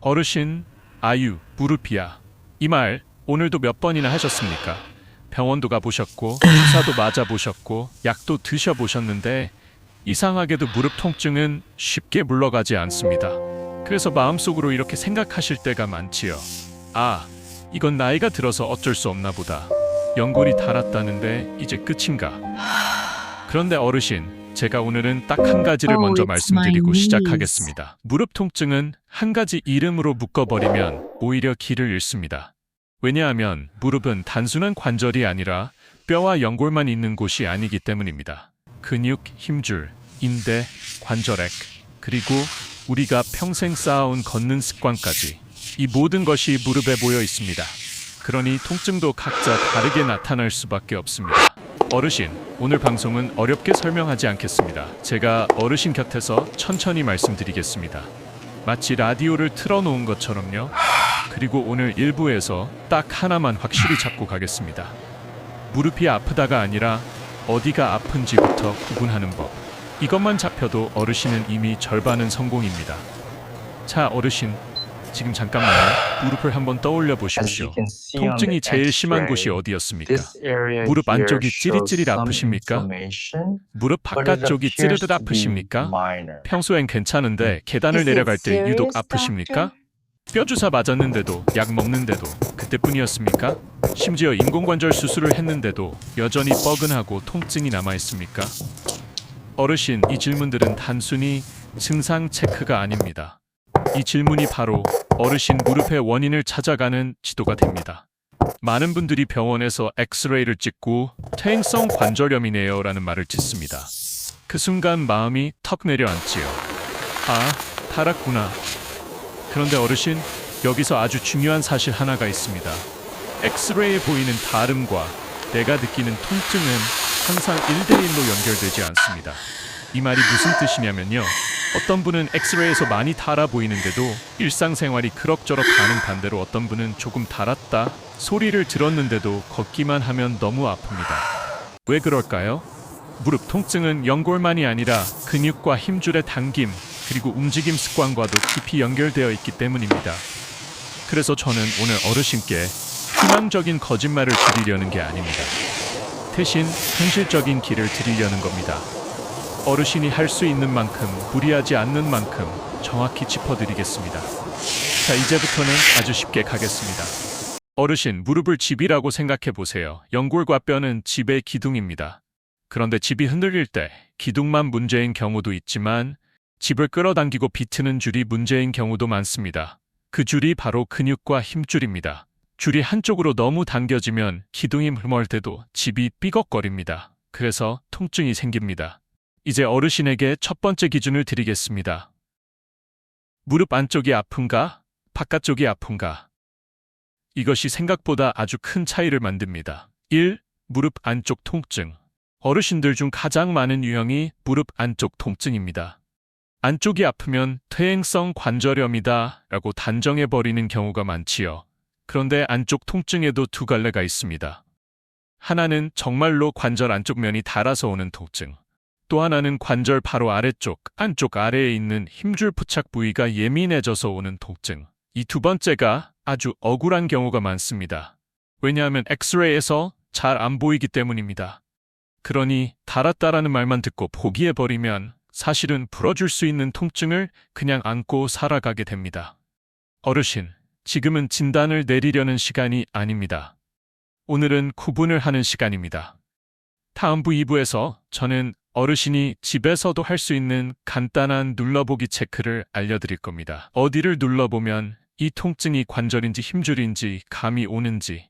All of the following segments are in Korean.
어르신, 아유, 무릎이야. 이 말 오늘도 몇 번이나 하셨습니까? 병원도 가보셨고 주사도 맞아보셨고 약도 드셔보셨는데 이상하게도 무릎 통증은 쉽게 물러가지 않습니다. 그래서 마음속으로 이렇게 생각하실 때가 많지요. 아, 이건 나이가 들어서 어쩔 수 없나 보다. 연골이 닳았다는데 이제 끝인가? 그런데 어르신, 제가 오늘은 딱 한 가지를 Oh, 먼저 it's my 말씀드리고 niece. 시작하겠습니다. 무릎 통증은 한 가지 이름으로 묶어버리면 오히려 길을 잃습니다. 왜냐하면 무릎은 단순한 관절이 아니라 뼈와 연골만 있는 곳이 아니기 때문입니다. 근육, 힘줄, 인대, 관절액, 그리고 우리가 평생 쌓아온 걷는 습관까지 이 모든 것이 무릎에 모여 있습니다. 그러니 통증도 각자 다르게 나타날 수밖에 없습니다. 어르신, 오늘 방송은 어렵게 설명하지 않겠습니다. 제가 어르신 곁에서 천천히 말씀드리겠습니다. 마치 라디오를 틀어놓은 것처럼요. 그리고 오늘 1부에서 딱 하나만 확실히 잡고 가겠습니다. 무릎이 아프다가 아니라 어디가 아픈지부터 구분하는 법. 이것만 잡혀도 어르신은 이미 절반은 성공입니다. 자, 어르신, 지금 잠깐만요. 무릎을 한번 떠올려 보십시오. 통증이 제일 심한 곳이 어디였습니까? 무릎 안쪽이 찌릿찌릿 아프십니까? 무릎 바깥쪽이 찌르듯 아프십니까? 평소엔 괜찮은데 계단을 내려갈 때 유독 아프십니까? 뼈주사 맞았는데도, 약 먹는데도 그때뿐이었습니까? 심지어 인공관절 수술을 했는데도 여전히 뻐근하고 통증이 남아있습니까? 어르신, 이 질문들은 단순히 증상 체크가 아닙니다. 이 질문이 바로 어르신 무릎의 원인을 찾아가는 지도가 됩니다. 많은 분들이 병원에서 엑스레이를 찍고 퇴행성 관절염이네요 라는 말을 짓습니다. 그 순간 마음이 턱 내려앉지요. 아, 달았구나. 그런데 어르신, 여기서 아주 중요한 사실 하나가 있습니다. 엑스레이에 보이는 다름과 내가 느끼는 통증은 항상 1대1로 연결되지 않습니다. 이 말이 무슨 뜻이냐면요. 어떤 분은 엑스레이에서 많이 달아 보이는데도 일상생활이 그럭저럭 가는 반대로 어떤 분은 조금 달았다 소리를 들었는데도 걷기만 하면 너무 아픕니다. 왜 그럴까요? 무릎 통증은 연골만이 아니라 근육과 힘줄의 당김 그리고 움직임 습관과도 깊이 연결되어 있기 때문입니다. 그래서 저는 오늘 어르신께 희망적인 거짓말을 드리려는 게 아닙니다. 대신 현실적인 길을 드리려는 겁니다. 어르신이 할 수 있는 만큼, 무리하지 않는 만큼 정확히 짚어드리겠습니다. 자, 이제부터는 아주 쉽게 가겠습니다. 어르신, 무릎을 집이라고 생각해 보세요. 연골과 뼈는 집의 기둥입니다. 그런데 집이 흔들릴 때 기둥만 문제인 경우도 있지만 집을 끌어당기고 비트는 줄이 문제인 경우도 많습니다. 그 줄이 바로 근육과 힘줄입니다. 줄이 한쪽으로 너무 당겨지면 기둥이 흐물 때도 집이 삐걱거립니다. 그래서 통증이 생깁니다. 이제 어르신에게 첫 번째 기준을 드리겠습니다. 무릎 안쪽이 아픈가? 바깥쪽이 아픈가? 이것이 생각보다 아주 큰 차이를 만듭니다. 1. 무릎 안쪽 통증. 어르신들 중 가장 많은 유형이 무릎 안쪽 통증입니다. 안쪽이 아프면 퇴행성 관절염이다 라고 단정해버리는 경우가 많지요. 그런데 안쪽 통증에도 두 갈래가 있습니다. 하나는 정말로 관절 안쪽 면이 닳아서 오는 통증. 또 하나는 관절 바로 아래쪽, 안쪽 아래에 있는 힘줄 부착 부위가 예민해져서 오는 통증. 이 두 번째가 아주 억울한 경우가 많습니다. 왜냐하면 엑스레이에서 잘 안 보이기 때문입니다. 그러니 닳았다라는 말만 듣고 포기해버리면 사실은 풀어줄 수 있는 통증을 그냥 안고 살아가게 됩니다. 어르신, 지금은 진단을 내리려는 시간이 아닙니다. 오늘은 구분을 하는 시간입니다. 다음부 2부에서 저는 어르신이 집에서도 할 수 있는 간단한 눌러보기 체크를 알려드릴 겁니다. 어디를 눌러보면 이 통증이 관절인지 힘줄인지 감이 오는지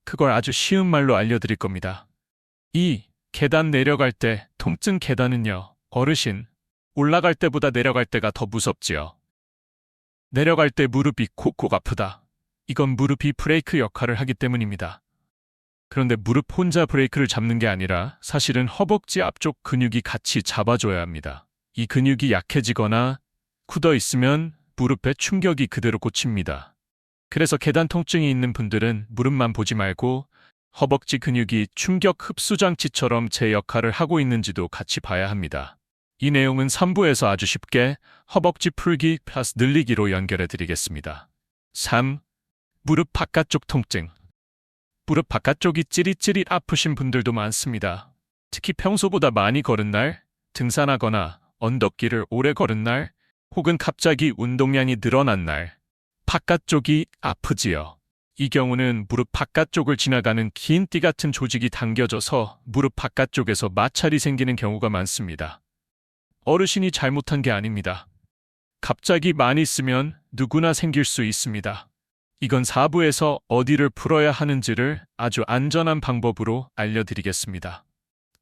그걸 아주 쉬운 말로 알려드릴 겁니다. 2. 계단 내려갈 때 통증 계단은요. 어르신, 올라갈 때보다 내려갈 때가 더 무섭지요. 내려갈 때 무릎이 콕콕 아프다. 이건 무릎이 브레이크 역할을 하기 때문입니다. 그런데 무릎 혼자 브레이크를 잡는 게 아니라 사실은 허벅지 앞쪽 근육이 같이 잡아줘야 합니다. 이 근육이 약해지거나 굳어 있으면 무릎에 충격이 그대로 꽂힙니다. 그래서 계단 통증이 있는 분들은 무릎만 보지 말고 허벅지 근육이 충격 흡수 장치처럼 제 역할을 하고 있는지도 같이 봐야 합니다. 이 내용은 3부에서 아주 쉽게 허벅지 풀기 플러스 늘리기로 연결해 드리겠습니다. 3. 무릎 바깥쪽 통증. 무릎 바깥쪽이 찌릿찌릿 아프신 분들도 많습니다. 특히 평소보다 많이 걸은 날, 등산하거나 언덕길을 오래 걸은 날, 혹은 갑자기 운동량이 늘어난 날, 바깥쪽이 아프지요. 이 경우는 무릎 바깥쪽을 지나가는 긴 띠 같은 조직이 당겨져서 무릎 바깥쪽에서 마찰이 생기는 경우가 많습니다. 어르신이 잘못한 게 아닙니다. 갑자기 많이 쓰면 누구나 생길 수 있습니다. 이건 4부에서 어디를 풀어야 하는지를 아주 안전한 방법으로 알려드리겠습니다.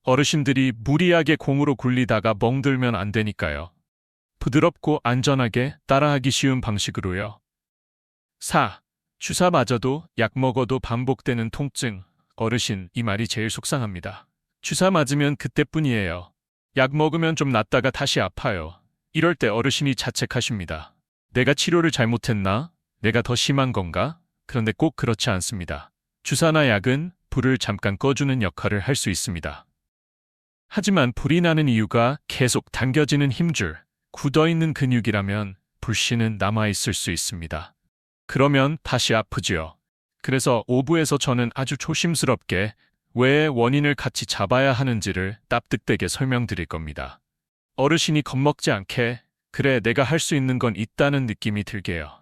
어르신들이 무리하게 공으로 굴리다가 멍들면 안 되니까요. 부드럽고 안전하게 따라하기 쉬운 방식으로요. 4. 주사 맞아도 약 먹어도 반복되는 통증. 어르신, 이 말이 제일 속상합니다. 주사 맞으면 그때뿐이에요. 약 먹으면 좀 낫다가 다시 아파요. 이럴 때 어르신이 자책하십니다. 내가 치료를 잘못했나? 내가 더 심한 건가? 그런데 꼭 그렇지 않습니다. 주사나 약은 불을 잠깐 꺼주는 역할을 할 수 있습니다. 하지만 불이 나는 이유가 계속 당겨지는 힘줄, 굳어있는 근육이라면 불씨는 남아있을 수 있습니다. 그러면 다시 아프지요. 그래서 5부에서 저는 아주 조심스럽게 왜 원인을 같이 잡아야 하는지를 납득되게 설명드릴 겁니다. 어르신이 겁먹지 않게, 그래 내가 할 수 있는 건 있다는 느낌이 들게요.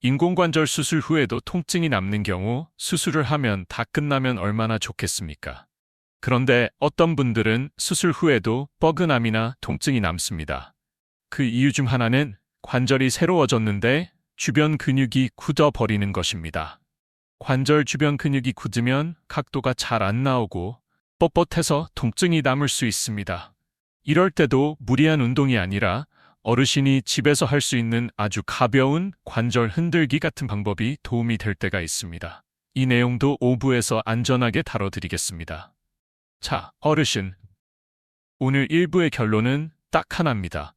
인공관절 수술 후에도 통증이 남는 경우 수술을 하면 다 끝나면 얼마나 좋겠습니까? 그런데 어떤 분들은 수술 후에도 뻐근함이나 통증이 남습니다. 그 이유 중 하나는 관절이 새로워졌는데 주변 근육이 굳어버리는 것입니다. 관절 주변 근육이 굳으면 각도가 잘 안 나오고 뻣뻣해서 통증이 남을 수 있습니다. 이럴 때도 무리한 운동이 아니라 어르신이 집에서 할 수 있는 아주 가벼운 관절 흔들기 같은 방법이 도움이 될 때가 있습니다. 이 내용도 5부에서 안전하게 다뤄드리겠습니다. 자, 어르신. 오늘 1부의 결론은 딱 하나입니다.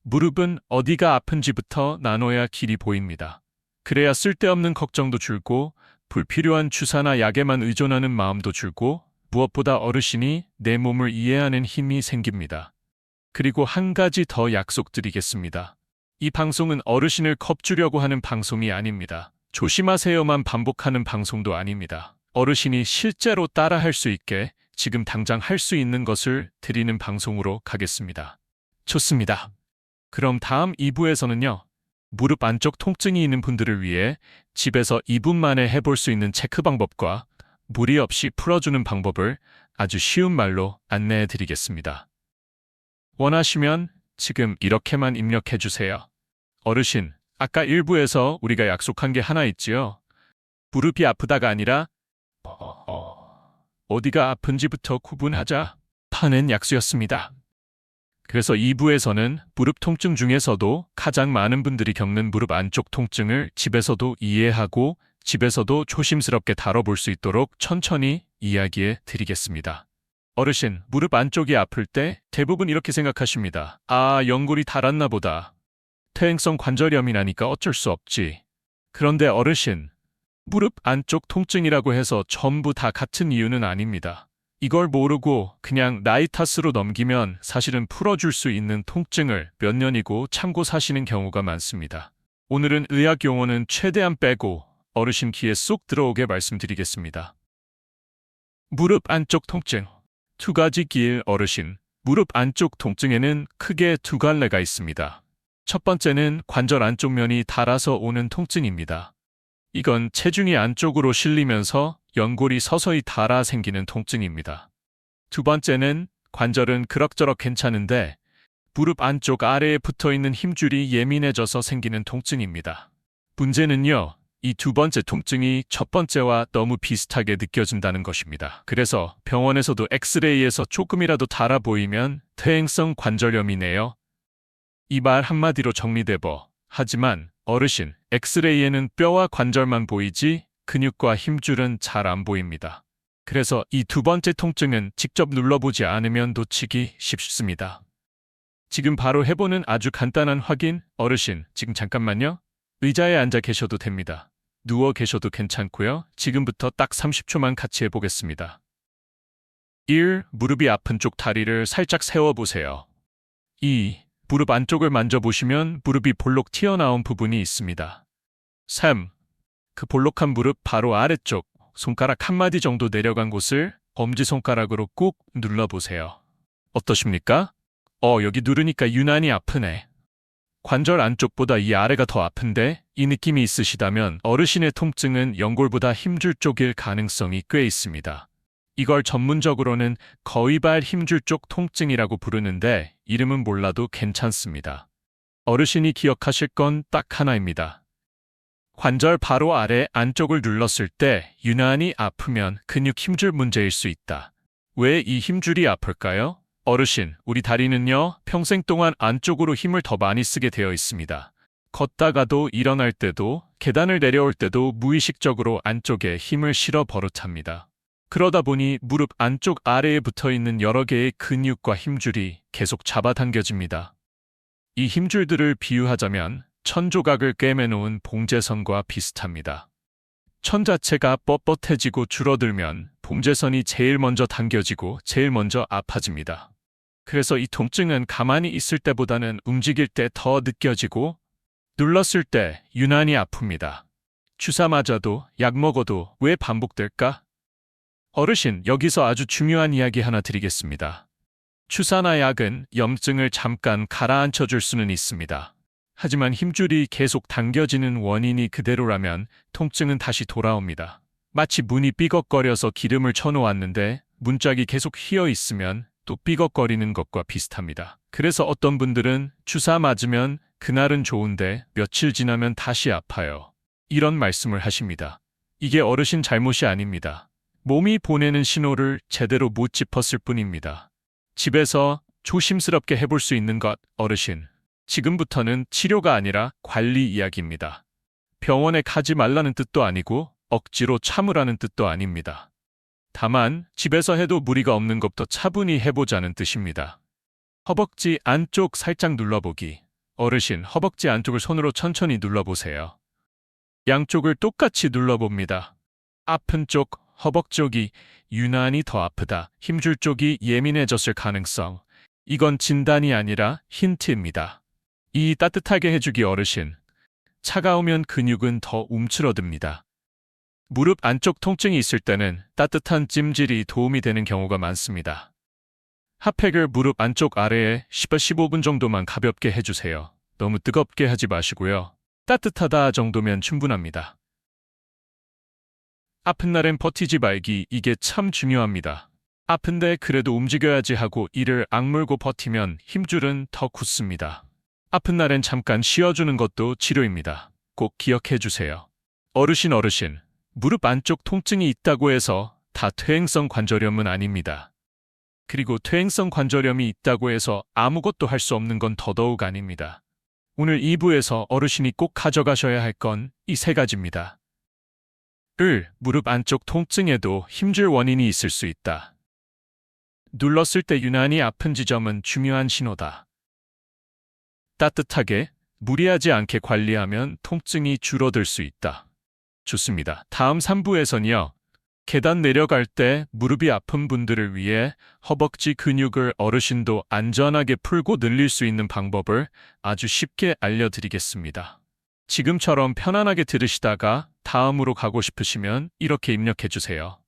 무릎은 어디가 아픈지부터 나눠야 길이 보입니다. 그래야 쓸데없는 걱정도 줄고 불필요한 주사나 약에만 의존하는 마음도 줄고 무엇보다 어르신이 내 몸을 이해하는 힘이 생깁니다. 그리고 한 가지 더 약속드리겠습니다. 이 방송은 어르신을 겁주려고 하는 방송이 아닙니다. 조심하세요만 반복하는 방송도 아닙니다. 어르신이 실제로 따라할 수 있게 지금 당장 할 수 있는 것을 드리는 방송으로 가겠습니다. 좋습니다. 그럼 다음 2부에서는요. 무릎 안쪽 통증이 있는 분들을 위해 집에서 2분 만에 해볼 수 있는 체크 방법과 무리 없이 풀어주는 방법을 아주 쉬운 말로 안내해 드리겠습니다. 원하시면 지금 이렇게만 입력해 주세요. 어르신, 아까 1부에서 우리가 약속한 게 하나 있지요? 무릎이 아프다가 아니라 어디가 아픈지부터 구분하자 파는 약수였습니다. 그래서 2부에서는 무릎 통증 중에서도 가장 많은 분들이 겪는 무릎 안쪽 통증을 집에서도 이해하고 집에서도 조심스럽게 다뤄볼 수 있도록 천천히 이야기해 드리겠습니다. 어르신, 무릎 안쪽이 아플 때 대부분 이렇게 생각하십니다. 아, 연골이 닳았나 보다. 퇴행성 관절염이라니까 어쩔 수 없지. 그런데 어르신, 무릎 안쪽 통증이라고 해서 전부 다 같은 이유는 아닙니다. 이걸 모르고 그냥 나이 탓으로 넘기면 사실은 풀어줄 수 있는 통증을 몇 년이고 참고 사시는 경우가 많습니다. 오늘은 의학 용어는 최대한 빼고 어르신 귀에 쏙 들어오게 말씀드리겠습니다. 무릎 안쪽 통증. 두 가지 길 어르신. 무릎 안쪽 통증에는 크게 두 갈래가 있습니다. 첫 번째는 관절 안쪽 면이 닳아서 오는 통증입니다. 이건 체중이 안쪽으로 실리면서 연골이 서서히 닳아 생기는 통증입니다. 두 번째는 관절은 그럭저럭 괜찮은데 무릎 안쪽 아래에 붙어있는 힘줄이 예민해져서 생기는 통증입니다. 문제는요, 이 두 번째 통증이 첫 번째와 너무 비슷하게 느껴진다는 것입니다. 그래서 병원에서도 엑스레이에서 조금이라도 닳아 보이면 퇴행성 관절염이네요. 이 말 한마디로 정리돼버. 하지만 어르신, 엑스레이에는 뼈와 관절만 보이지 근육과 힘줄은 잘 안 보입니다. 그래서 이 두 번째 통증은 직접 눌러보지 않으면 놓치기 쉽습니다. 지금 바로 해보는 아주 간단한 확인. 어르신, 지금 잠깐만요. 의자에 앉아 계셔도 됩니다. 누워 계셔도 괜찮고요. 지금부터 딱 30초만 같이 해보겠습니다. 1. 무릎이 아픈 쪽 다리를 살짝 세워보세요. 2. 무릎 안쪽을 만져보시면 무릎이 볼록 튀어나온 부분이 있습니다. 3. 그 볼록한 무릎 바로 아래쪽 손가락 한마디 정도 내려간 곳을 엄지손가락으로 꾹 눌러보세요. 어떠십니까? 여기 누르니까 유난히 아프네. 관절 안쪽보다 이 아래가 더 아픈데 이 느낌이 있으시다면 어르신의 통증은 연골보다 힘줄 쪽일 가능성이 꽤 있습니다. 이걸 전문적으로는 거위발 힘줄 쪽 통증이라고 부르는데 이름은 몰라도 괜찮습니다. 어르신이 기억하실 건 딱 하나입니다. 관절 바로 아래 안쪽을 눌렀을 때 유난히 아프면 근육 힘줄 문제일 수 있다. 왜 이 힘줄이 아플까요? 어르신, 우리 다리는요, 평생 동안 안쪽으로 힘을 더 많이 쓰게 되어 있습니다. 걷다가도 일어날 때도 계단을 내려올 때도 무의식적으로 안쪽에 힘을 실어 버릇합니다. 그러다 보니 무릎 안쪽 아래에 붙어있는 여러 개의 근육과 힘줄이 계속 잡아당겨집니다. 이 힘줄들을 비유하자면 천 조각을 꿰매놓은 봉제선과 비슷합니다. 천 자체가 뻣뻣해지고 줄어들면 봉제선이 제일 먼저 당겨지고 제일 먼저 아파집니다. 그래서 이 통증은 가만히 있을 때보다는 움직일 때 더 느껴지고 눌렀을 때 유난히 아픕니다. 주사 맞아도 약 먹어도 왜 반복될까? 어르신, 여기서 아주 중요한 이야기 하나 드리겠습니다. 주사나 약은 염증을 잠깐 가라앉혀 줄 수는 있습니다. 하지만 힘줄이 계속 당겨지는 원인이 그대로라면 통증은 다시 돌아옵니다. 마치 문이 삐걱거려서 기름을 쳐놓았는데 문짝이 계속 휘어 있으면 또 삐걱거리는 것과 비슷합니다. 그래서 어떤 분들은 주사 맞으면 그날은 좋은데 며칠 지나면 다시 아파요. 이런 말씀을 하십니다. 이게 어르신 잘못이 아닙니다. 몸이 보내는 신호를 제대로 못 짚었을 뿐입니다. 집에서 조심스럽게 해볼 수 있는 것, 어르신. 지금부터는 치료가 아니라 관리 이야기입니다. 병원에 가지 말라는 뜻도 아니고 억지로 참으라는 뜻도 아닙니다. 다만 집에서 해도 무리가 없는 것부터 차분히 해보자는 뜻입니다. 허벅지 안쪽 살짝 눌러보기. 어르신, 허벅지 안쪽을 손으로 천천히 눌러보세요. 양쪽을 똑같이 눌러봅니다. 아픈 쪽, 허벅지 쪽이 유난히 더 아프다. 힘줄 쪽이 예민해졌을 가능성. 이건 진단이 아니라 힌트입니다. 이 따뜻하게 해주기 어르신. 차가우면 근육은 더 움츠러듭니다. 무릎 안쪽 통증이 있을 때는 따뜻한 찜질이 도움이 되는 경우가 많습니다. 핫팩을 무릎 안쪽 아래에 10-15분 정도만 가볍게 해주세요. 너무 뜨겁게 하지 마시고요. 따뜻하다 정도면 충분합니다. 아픈 날엔 버티지 말기, 이게 참 중요합니다. 아픈데 그래도 움직여야지 하고 이를 악물고 버티면 힘줄은 더 굳습니다. 아픈 날엔 잠깐 쉬어주는 것도 치료입니다. 꼭 기억해 주세요. 어르신, 무릎 안쪽 통증이 있다고 해서 다 퇴행성 관절염은 아닙니다. 그리고 퇴행성 관절염이 있다고 해서 아무것도 할 수 없는 건 더더욱 아닙니다. 오늘 2부에서 어르신이 꼭 가져가셔야 할 건 이 3가지입니다. 1. 무릎 안쪽 통증에도 힘줄 원인이 있을 수 있다. 눌렀을 때 유난히 아픈 지점은 중요한 신호다. 따뜻하게, 무리하지 않게 관리하면 통증이 줄어들 수 있다. 좋습니다. 다음 3부에서는요. 계단 내려갈 때 무릎이 아픈 분들을 위해 허벅지 근육을 어르신도 안전하게 풀고 늘릴 수 있는 방법을 아주 쉽게 알려드리겠습니다. 지금처럼 편안하게 들으시다가 다음으로 가고 싶으시면 이렇게 입력해주세요.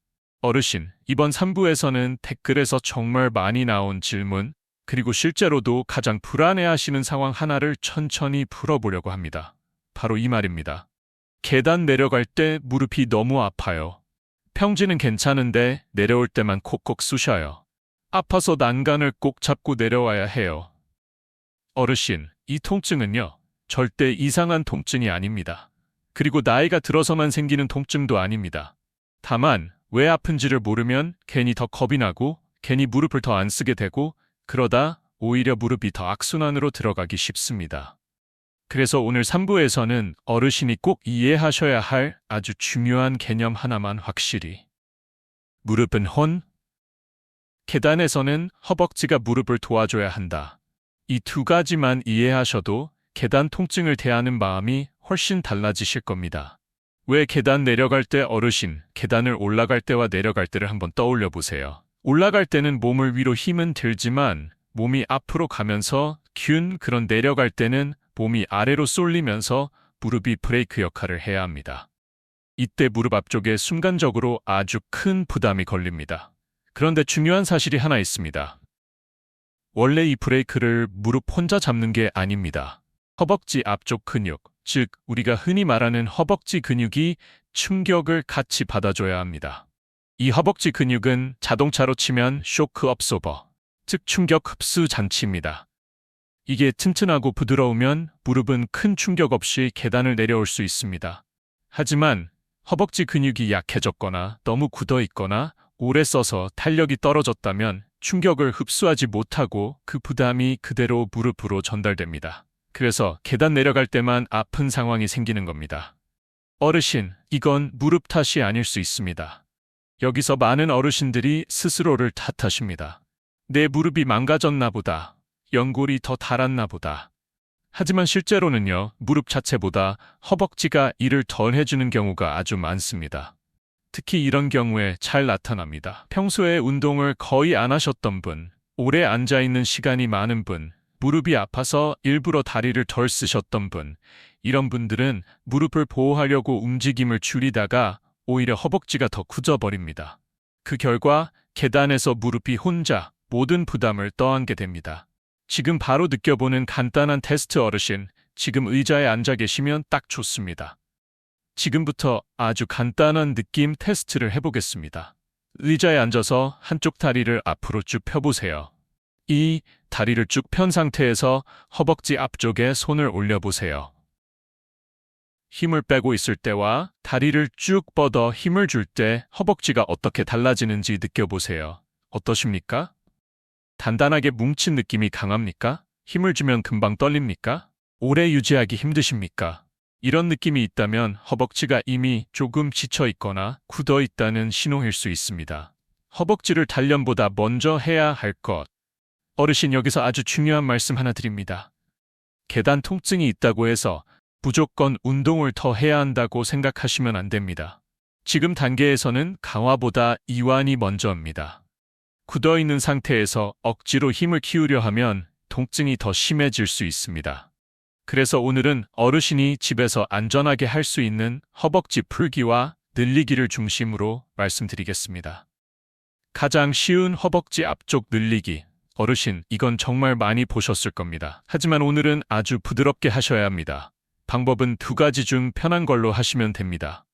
어르신, 이번 3부에서는 댓글에서 정말 많이 나온 질문, 그리고 실제로도 가장 불안해하시는 상황 하나를 천천히 풀어보려고 합니다. 바로 이 말입니다. 계단 내려갈 때 무릎이 너무 아파요. 평지는 괜찮은데 내려올 때만 콕콕 쑤셔요. 아파서 난간을 꼭 잡고 내려와야 해요. 어르신, 이 통증은요, 절대 이상한 통증이 아닙니다. 그리고 나이가 들어서만 생기는 통증도 아닙니다. 다만 왜 아픈지를 모르면 괜히 더 겁이 나고 괜히 무릎을 더 안 쓰게 되고 그러다 오히려 무릎이 더 악순환으로 들어가기 쉽습니다. 그래서 오늘 3부에서는 어르신이 꼭 이해하셔야 할 아주 중요한 개념 하나만 확실히. 무릎은 혼, 계단에서는 허벅지가 무릎을 도와줘야 한다. 이 2가지만 이해하셔도 계단 통증을 대하는 마음이 훨씬 달라지실 겁니다. 왜 계단 내려갈 때 어르신, 계단을 올라갈 때와 내려갈 때를 한번 떠올려 보세요. 올라갈 때는 몸을 위로 힘은 들지만 몸이 앞으로 가면서 그런 내려갈 때는 몸이 아래로 쏠리면서 무릎이 브레이크 역할을 해야 합니다. 이때 무릎 앞쪽에 순간적으로 아주 큰 부담이 걸립니다. 그런데 중요한 사실이 하나 있습니다. 원래 이 브레이크를 무릎 혼자 잡는 게 아닙니다. 허벅지 앞쪽 근육, 즉 우리가 흔히 말하는 허벅지 근육이 충격을 같이 받아줘야 합니다. 이 허벅지 근육은 자동차로 치면 쇼크 업소버, 즉 충격 흡수 장치입니다. 이게 튼튼하고 부드러우면 무릎은 큰 충격 없이 계단을 내려올 수 있습니다. 하지만 허벅지 근육이 약해졌거나 너무 굳어 있거나 오래 써서 탄력이 떨어졌다면 충격을 흡수하지 못하고 그 부담이 그대로 무릎으로 전달됩니다. 그래서 계단 내려갈 때만 아픈 상황이 생기는 겁니다. 어르신, 이건 무릎 탓이 아닐 수 있습니다. 여기서 많은 어르신들이 스스로를 탓하십니다. 내 무릎이 망가졌나 보다. 연골이 더 닳았나 보다. 하지만 실제로는요, 무릎 자체보다 허벅지가 일을 덜 해주는 경우가 아주 많습니다. 특히 이런 경우에 잘 나타납니다. 평소에 운동을 거의 안 하셨던 분, 오래 앉아있는 시간이 많은 분, 무릎이 아파서 일부러 다리를 덜 쓰셨던 분, 이런 분들은 무릎을 보호하려고 움직임을 줄이다가 오히려 허벅지가 더 굳어버립니다. 그 결과 계단에서 무릎이 혼자 모든 부담을 떠안게 됩니다. 지금 바로 느껴보는 간단한 테스트 어르신, 지금 의자에 앉아 계시면 딱 좋습니다. 지금부터 아주 간단한 느낌 테스트를 해보겠습니다. 의자에 앉아서 한쪽 다리를 앞으로 쭉 펴보세요. 이 다리를 쭉 편 상태에서 허벅지 앞쪽에 손을 올려보세요. 힘을 빼고 있을 때와 다리를 쭉 뻗어 힘을 줄 때 허벅지가 어떻게 달라지는지 느껴보세요. 어떠십니까? 단단하게 뭉친 느낌이 강합니까? 힘을 주면 금방 떨립니까? 오래 유지하기 힘드십니까? 이런 느낌이 있다면 허벅지가 이미 조금 지쳐 있거나 굳어 있다는 신호일 수 있습니다. 허벅지를 단련보다 먼저 해야 할 것. 어르신, 여기서 아주 중요한 말씀 하나 드립니다. 계단 통증이 있다고 해서 무조건 운동을 더 해야 한다고 생각하시면 안 됩니다. 지금 단계에서는 강화보다 이완이 먼저입니다. 굳어 있는 상태에서 억지로 힘을 키우려 하면 통증이 더 심해질 수 있습니다. 그래서 오늘은 어르신이 집에서 안전하게 할 수 있는 허벅지 풀기와 늘리기를 중심으로 말씀드리겠습니다. 가장 쉬운 허벅지 앞쪽 늘리기. 어르신, 이건 정말 많이 보셨을 겁니다. 하지만 오늘은 아주 부드럽게 하셔야 합니다. 방법은 두 가지 중 편한 걸로 하시면 됩니다.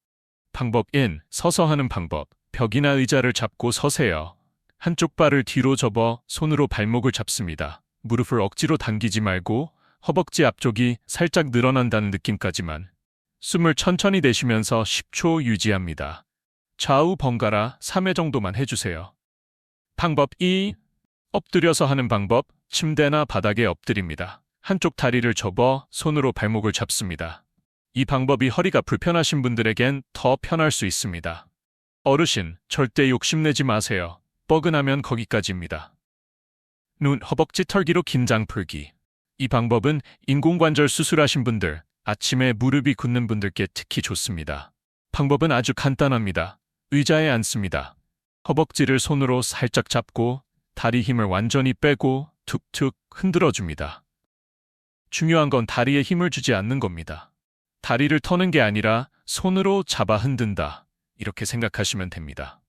방법 1. 서서 하는 방법. 벽이나 의자를 잡고 서세요. 한쪽 발을 뒤로 접어 손으로 발목을 잡습니다. 무릎을 억지로 당기지 말고 허벅지 앞쪽이 살짝 늘어난다는 느낌까지만. 숨을 천천히 내쉬면서 10초 유지합니다. 좌우 번갈아 3회 정도만 해주세요. 방법 2. 엎드려서 하는 방법. 침대나 바닥에 엎드립니다. 한쪽 다리를 접어 손으로 발목을 잡습니다. 이 방법이 허리가 불편하신 분들에겐 더 편할 수 있습니다. 어르신, 절대 욕심내지 마세요. 뻐근하면 거기까지입니다. 눈, 허벅지 털기로 긴장 풀기. 이 방법은 인공관절 수술하신 분들, 아침에 무릎이 굳는 분들께 특히 좋습니다. 방법은 아주 간단합니다. 의자에 앉습니다. 허벅지를 손으로 살짝 잡고 다리 힘을 완전히 빼고 툭툭 흔들어줍니다. 중요한 건 다리에 힘을 주지 않는 겁니다. 다리를 터는 게 아니라 손으로 잡아 흔든다. 이렇게 생각하시면 됩니다.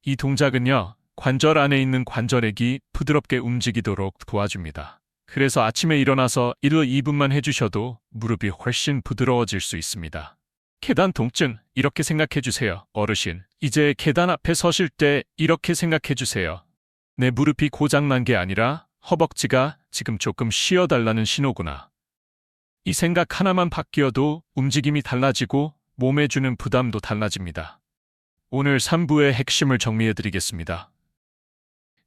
이 동작은요, 관절 안에 있는 관절액이 부드럽게 움직이도록 도와줍니다. 그래서 아침에 일어나서 1-2분만 해주셔도 무릎이 훨씬 부드러워질 수 있습니다. 계단 통증, 이렇게 생각해주세요. 어르신, 이제 계단 앞에 서실 때 이렇게 생각해주세요. 내 무릎이 고장난 게 아니라 허벅지가 지금 조금 쉬어달라는 신호구나. 이 생각 하나만 바뀌어도 움직임이 달라지고 몸에 주는 부담도 달라집니다. 오늘 3부의 핵심을 정리해드리겠습니다.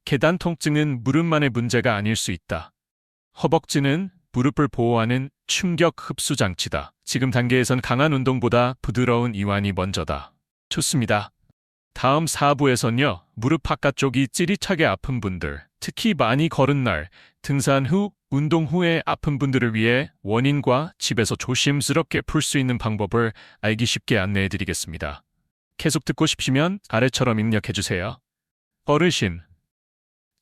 계단 통증은 무릎만의 문제가 아닐 수 있다. 허벅지는 무릎을 보호하는 충격 흡수 장치다. 지금 단계에선 강한 운동보다 부드러운 이완이 먼저다. 좋습니다. 다음 4부에선요, 무릎 바깥쪽이 찌릿하게 아픈 분들, 특히 많이 걸은 날, 등산 후, 운동 후에 아픈 분들을 위해 원인과 집에서 조심스럽게 풀 수 있는 방법을 알기 쉽게 안내해드리겠습니다. 계속 듣고 싶으시면 아래처럼 입력해주세요. 어르신,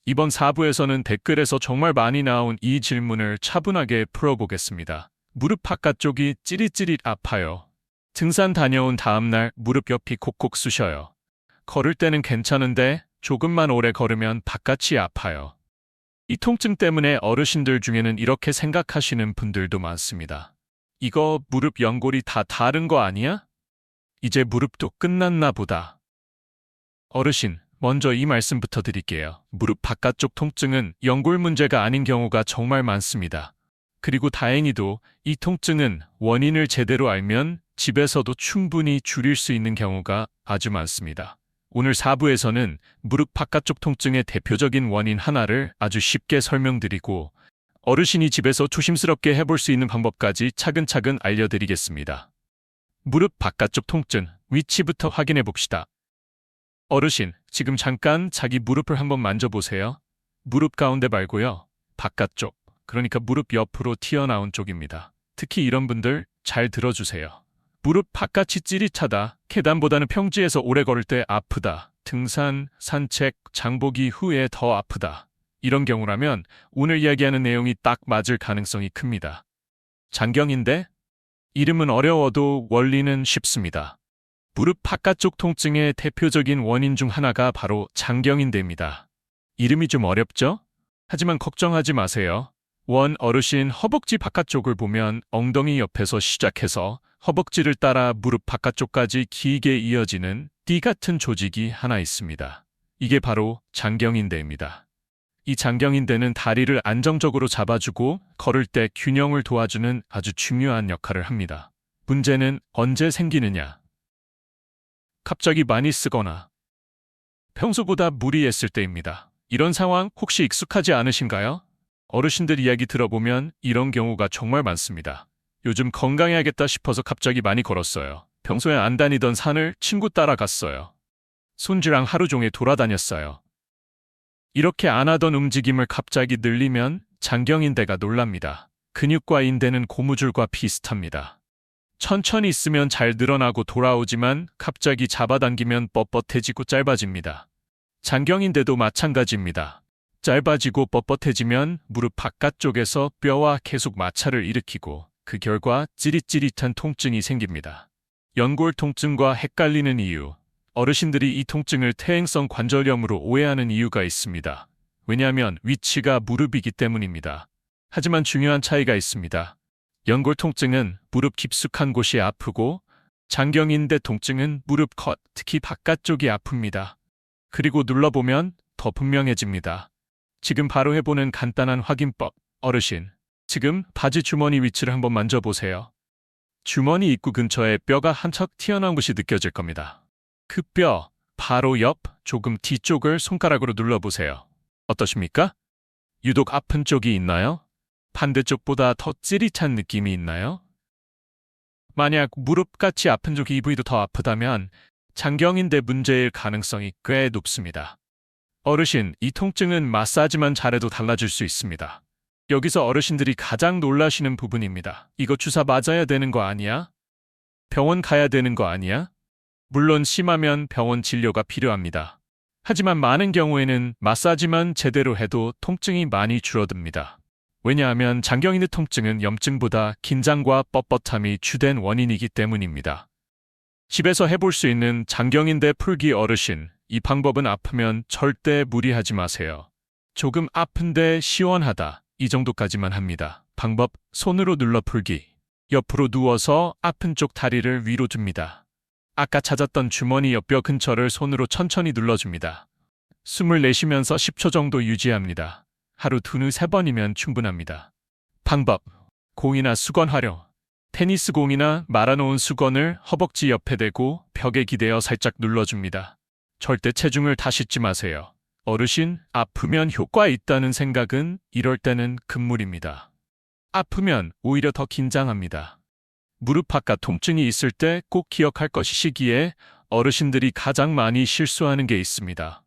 이번 4부에서는 댓글에서 정말 많이 나온 이 질문을 차분하게 풀어보겠습니다. 무릎 바깥쪽이 찌릿찌릿 아파요. 등산 다녀온 다음날 무릎 옆이 콕콕 쑤셔요. 걸을 때는 괜찮은데 조금만 오래 걸으면 바깥이 아파요. 이 통증 때문에 어르신들 중에는 이렇게 생각하시는 분들도 많습니다. 이거 무릎 연골이 다 다른 거 아니야? 이제 무릎도 끝났나 보다. 어르신, 먼저 이 말씀부터 드릴게요. 무릎 바깥쪽 통증은 연골 문제가 아닌 경우가 정말 많습니다. 그리고 다행히도 이 통증은 원인을 제대로 알면 집에서도 충분히 줄일 수 있는 경우가 아주 많습니다. 오늘 4부에서는 무릎 바깥쪽 통증의 대표적인 원인 하나를 아주 쉽게 설명드리고 어르신이 집에서 조심스럽게 해볼 수 있는 방법까지 차근차근 알려드리겠습니다. 무릎 바깥쪽 통증, 위치부터 확인해 봅시다. 어르신, 지금 잠깐 자기 무릎을 한번 만져보세요. 무릎 가운데 말고요. 바깥쪽, 그러니까 무릎 옆으로 튀어나온 쪽입니다. 특히 이런 분들 잘 들어주세요. 무릎 바깥이 찌릿하다, 계단보다는 평지에서 오래 걸을 때 아프다, 등산, 산책, 장보기 후에 더 아프다. 이런 경우라면 오늘 이야기하는 내용이 딱 맞을 가능성이 큽니다. 장경인대? 이름은 어려워도 원리는 쉽습니다. 무릎 바깥쪽 통증의 대표적인 원인 중 하나가 바로 장경인대입니다. 이름이 좀 어렵죠? 하지만 걱정하지 마세요. 어르신 허벅지 바깥쪽을 보면 엉덩이 옆에서 시작해서 허벅지를 따라 무릎 바깥쪽까지 길게 이어지는 띠 같은 조직이 하나 있습니다. 이게 바로 장경인대입니다. 이 장경인대는 다리를 안정적으로 잡아주고 걸을 때 균형을 도와주는 아주 중요한 역할을 합니다. 문제는 언제 생기느냐? 갑자기 많이 쓰거나 평소보다 무리했을 때입니다. 이런 상황 혹시 익숙하지 않으신가요? 어르신들 이야기 들어보면 이런 경우가 정말 많습니다. 요즘 건강해야겠다 싶어서 갑자기 많이 걸었어요. 평소에 안 다니던 산을 친구 따라갔어요. 손주랑 하루 종일 돌아다녔어요. 이렇게 안 하던 움직임을 갑자기 늘리면 장경인대가 놀랍니다. 근육과 인대는 고무줄과 비슷합니다. 천천히 있으면 잘 늘어나고 돌아오지만 갑자기 잡아당기면 뻣뻣해지고 짧아집니다. 장경인대도 마찬가지입니다. 짧아지고 뻣뻣해지면 무릎 바깥쪽에서 뼈와 계속 마찰을 일으키고 그 결과 찌릿찌릿한 통증이 생깁니다. 연골 통증과 헷갈리는 이유. 어르신들이 이 통증을 퇴행성 관절염으로 오해하는 이유가 있습니다. 왜냐하면 위치가 무릎이기 때문입니다. 하지만 중요한 차이가 있습니다. 연골 통증은 무릎 깊숙한 곳이 아프고 장경인대 통증은 무릎 겉, 특히 바깥쪽이 아픕니다. 그리고 눌러보면 더 분명해집니다. 지금 바로 해보는 간단한 확인법. 어르신, 지금 바지 주머니 위치를 한번 만져보세요. 주머니 입구 근처에 뼈가 한 척 튀어나온 것이 느껴질 겁니다. 그 뼈, 바로 옆, 조금 뒤쪽을 손가락으로 눌러보세요. 어떠십니까? 유독 아픈 쪽이 있나요? 반대쪽보다 더 찌릿한 느낌이 있나요? 만약 무릎같이 아픈 쪽이 이 부위도 더 아프다면 장경인대 문제일 가능성이 꽤 높습니다. 어르신, 이 통증은 마사지만 잘해도 달라질 수 있습니다. 여기서 어르신들이 가장 놀라시는 부분입니다. 이거 주사 맞아야 되는 거 아니야? 병원 가야 되는 거 아니야? 물론 심하면 병원 진료가 필요합니다. 하지만 많은 경우에는 마사지만 제대로 해도 통증이 많이 줄어듭니다. 왜냐하면 장경인대 통증은 염증보다 긴장과 뻣뻣함이 주된 원인이기 때문입니다. 집에서 해볼 수 있는 장경인대 풀기. 어르신, 이 방법은 아프면 절대 무리하지 마세요. 조금 아픈데 시원하다, 이 정도까지만 합니다. 방법, 손으로 눌러 풀기. 옆으로 누워서 아픈 쪽 다리를 위로 줍니다. 아까 찾았던 주머니 옆 뼈 근처를 손으로 천천히 눌러줍니다. 숨을 내쉬면서 10초 정도 유지합니다. 하루 2~3번이면 충분합니다. 방법, 공이나 수건 활용. 테니스 공이나 말아놓은 수건을 허벅지 옆에 대고 벽에 기대어 살짝 눌러줍니다. 절대 체중을 다 싣지 마세요. 어르신, 아프면 효과 있다는 생각은 이럴 때는 금물입니다. 아프면 오히려 더 긴장합니다. 무릎 바깥 통증이 있을 때 꼭 기억할 것이 시기에 어르신들이 가장 많이 실수하는 게 있습니다.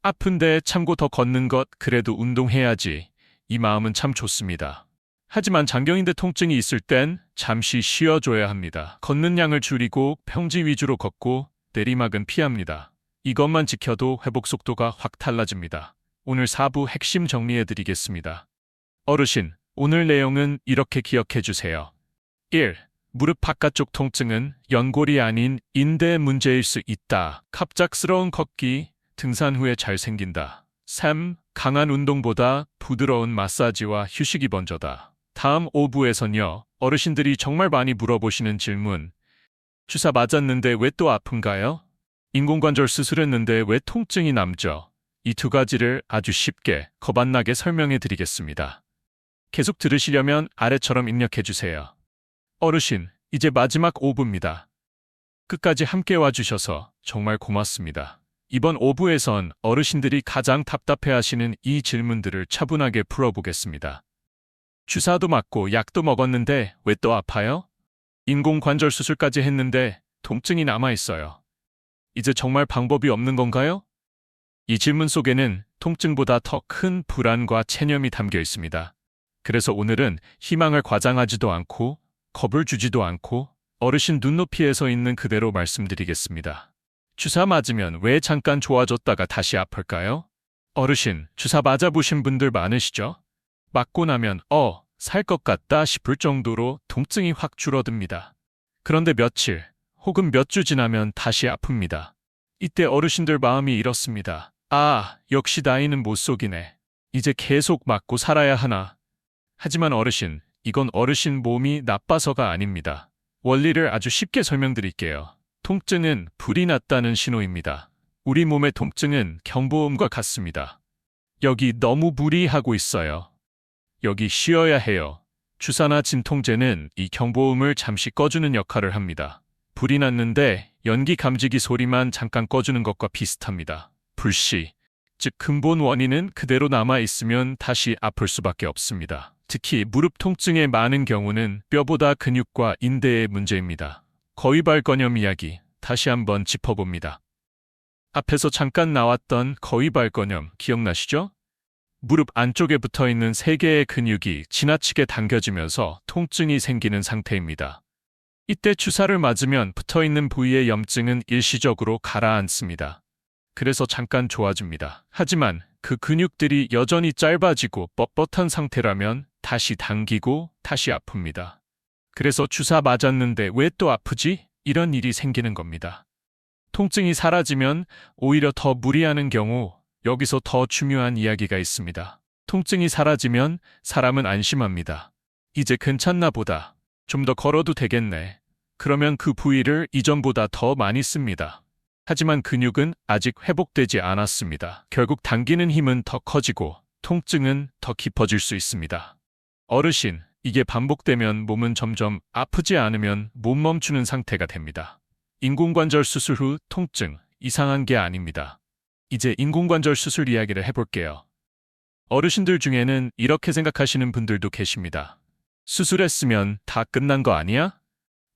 아픈데 참고 더 걷는 것, 그래도 운동해야지. 이 마음은 참 좋습니다. 하지만 장경인대 통증이 있을 땐 잠시 쉬어줘야 합니다. 걷는 양을 줄이고 평지 위주로 걷고 내리막은 피합니다. 이것만 지켜도 회복 속도가 확 달라집니다. 오늘 4부 핵심 정리해 드리겠습니다. 어르신, 오늘 내용은 이렇게 기억해 주세요. 1. 무릎 바깥쪽 통증은 연골이 아닌 인대 문제일 수 있다. 갑작스러운 걷기, 등산 후에 잘 생긴다. 3. 강한 운동보다 부드러운 마사지와 휴식이 먼저다. 다음 5부에선요. 어르신들이 정말 많이 물어보시는 질문. 주사 맞았는데 왜 또 아픈가요? 인공관절 수술했는데 왜 통증이 남죠? 이 두 가지를 아주 쉽게 겁 안 나게 설명해 드리겠습니다. 계속 들으시려면 아래처럼 입력해 주세요. 어르신, 이제 마지막 5부입니다. 끝까지 함께 와주셔서 정말 고맙습니다. 이번 5부에선 어르신들이 가장 답답해하시는 이 질문들을 차분하게 풀어보겠습니다. 주사도 맞고 약도 먹었는데 왜 또 아파요? 인공관절 수술까지 했는데 통증이 남아있어요. 이제 정말 방법이 없는 건가요? 이 질문 속에는 통증보다 더 큰 불안과 체념이 담겨 있습니다. 그래서 오늘은 희망을 과장하지도 않고 겁을 주지도 않고 어르신 눈높이에서 있는 그대로 말씀드리겠습니다. 주사 맞으면 왜 잠깐 좋아졌다가 다시 아플까요? 어르신, 주사 맞아보신 분들 많으시죠? 맞고 나면 살 것 같다 싶을 정도로 통증이 확 줄어듭니다. 그런데 며칠 혹은 몇 주 지나면 다시 아픕니다. 이때 어르신들 마음이 이렇습니다. 역시 나이는 못 속이네. 이제 계속 맞고 살아야 하나. 하지만 어르신, 이건 어르신 몸이 나빠서가 아닙니다. 원리를 아주 쉽게 설명드릴게요. 통증은 불이 났다는 신호입니다. 우리 몸의 통증은 경보음과 같습니다. 여기 너무 무리하고 있어요. 여기 쉬어야 해요. 주사나 진통제는 이 경보음을 잠시 꺼주는 역할을 합니다. 불이 났는데 연기 감지기 소리만 잠깐 꺼주는 것과 비슷합니다. 불씨, 즉 근본 원인은 그대로 남아있으면 다시 아플 수밖에 없습니다. 특히 무릎 통증의 많은 경우는 뼈보다 근육과 인대의 문제입니다. 거위발건염 이야기 다시 한번 짚어봅니다. 앞에서 잠깐 나왔던 거위발건염 기억나시죠? 무릎 안쪽에 붙어있는 3개의 근육이 지나치게 당겨지면서 통증이 생기는 상태입니다. 이때 주사를 맞으면 붙어있는 부위의 염증은 일시적으로 가라앉습니다. 그래서 잠깐 좋아집니다. 하지만 그 근육들이 여전히 짧아지고 뻣뻣한 상태라면 다시 당기고 다시 아픕니다. 그래서 주사 맞았는데 왜 또 아프지? 이런 일이 생기는 겁니다. 통증이 사라지면 오히려 더 무리하는 경우 여기서 더 중요한 이야기가 있습니다. 통증이 사라지면 사람은 안심합니다. 이제 괜찮나 보다. 좀 더 걸어도 되겠네. 그러면 그 부위를 이전보다 더 많이 씁니다. 하지만 근육은 아직 회복되지 않았습니다. 결국 당기는 힘은 더 커지고 통증은 더 깊어질 수 있습니다. 어르신, 이게 반복되면 몸은 점점 아프지 않으면 못 멈추는 상태가 됩니다. 인공관절 수술 후 통증, 이상한 게 아닙니다. 이제 인공관절 수술 이야기를 해볼게요. 어르신들 중에는 이렇게 생각하시는 분들도 계십니다. 수술했으면 다 끝난 거 아니야?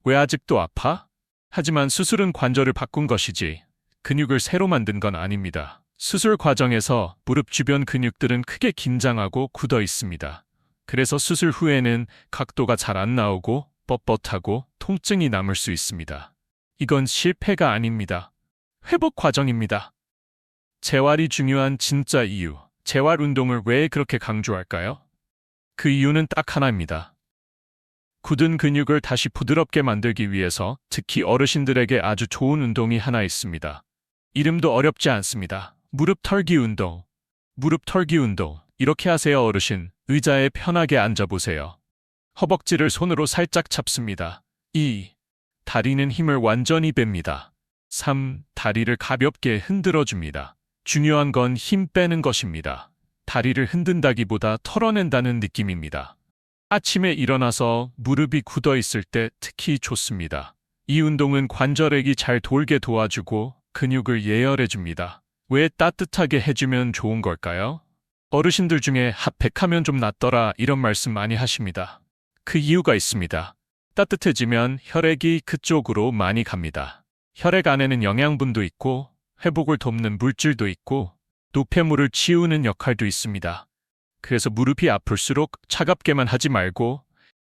왜 아직도 아파? 하지만 수술은 관절을 바꾼 것이지 근육을 새로 만든 건 아닙니다. 수술 과정에서 무릎 주변 근육들은 크게 긴장하고 굳어 있습니다. 그래서 수술 후에는 각도가 잘 안 나오고 뻣뻣하고 통증이 남을 수 있습니다. 이건 실패가 아닙니다. 회복 과정입니다. 재활이 중요한 진짜 이유. 재활 운동을 왜 그렇게 강조할까요? 그 이유는 딱 하나입니다. 굳은 근육을 다시 부드럽게 만들기 위해서 특히 어르신들에게 아주 좋은 운동이 하나 있습니다. 이름도 어렵지 않습니다. 무릎 털기 운동. 무릎 털기 운동. 이렇게 하세요, 어르신. 의자에 편하게 앉아보세요. 허벅지를 손으로 살짝 잡습니다. 2. 다리는 힘을 완전히 뺍니다. 3. 다리를 가볍게 흔들어줍니다. 중요한 건 힘 빼는 것입니다. 다리를 흔든다기보다 털어낸다는 느낌입니다. 아침에 일어나서 무릎이 굳어 있을 때 특히 좋습니다. 이 운동은 관절액이 잘 돌게 도와주고 근육을 예열해줍니다. 왜 따뜻하게 해주면 좋은 걸까요? 어르신들 중에 핫팩하면 좀 낫더라 이런 말씀 많이 하십니다. 그 이유가 있습니다. 따뜻해지면 혈액이 그쪽으로 많이 갑니다. 혈액 안에는 영양분도 있고 회복을 돕는 물질도 있고 노폐물을 치우는 역할도 있습니다. 그래서 무릎이 아플수록 차갑게만 하지 말고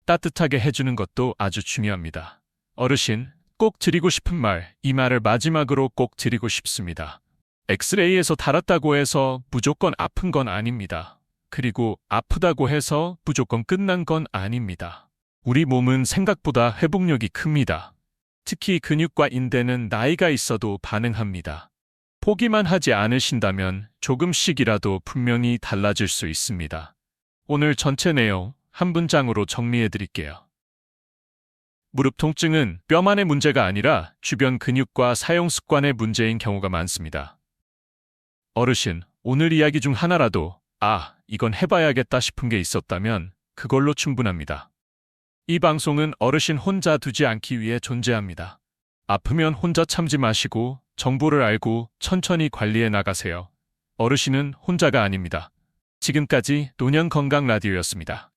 따뜻하게 해주는 것도 아주 중요합니다. 어르신, 꼭 드리고 싶은 말, 이 말을 마지막으로 꼭 드리고 싶습니다. 엑스레이에서 달았다고 해서 무조건 아픈 건 아닙니다. 그리고 아프다고 해서 무조건 끝난 건 아닙니다. 우리 몸은 생각보다 회복력이 큽니다. 특히 근육과 인대는 나이가 있어도 반응합니다. 포기만 하지 않으신다면 조금씩이라도 분명히 달라질 수 있습니다. 오늘 전체 내용 한 문장으로 정리해 드릴게요. 무릎 통증은 뼈만의 문제가 아니라 주변 근육과 사용 습관의 문제인 경우가 많습니다. 어르신, 오늘 이야기 중 하나라도 이건 해봐야겠다 싶은 게 있었다면 그걸로 충분합니다. 이 방송은 어르신 혼자 두지 않기 위해 존재합니다. 아프면 혼자 참지 마시고 정보를 알고 천천히 관리해 나가세요. 어르신은 혼자가 아닙니다. 지금까지 노년건강 라디오였습니다.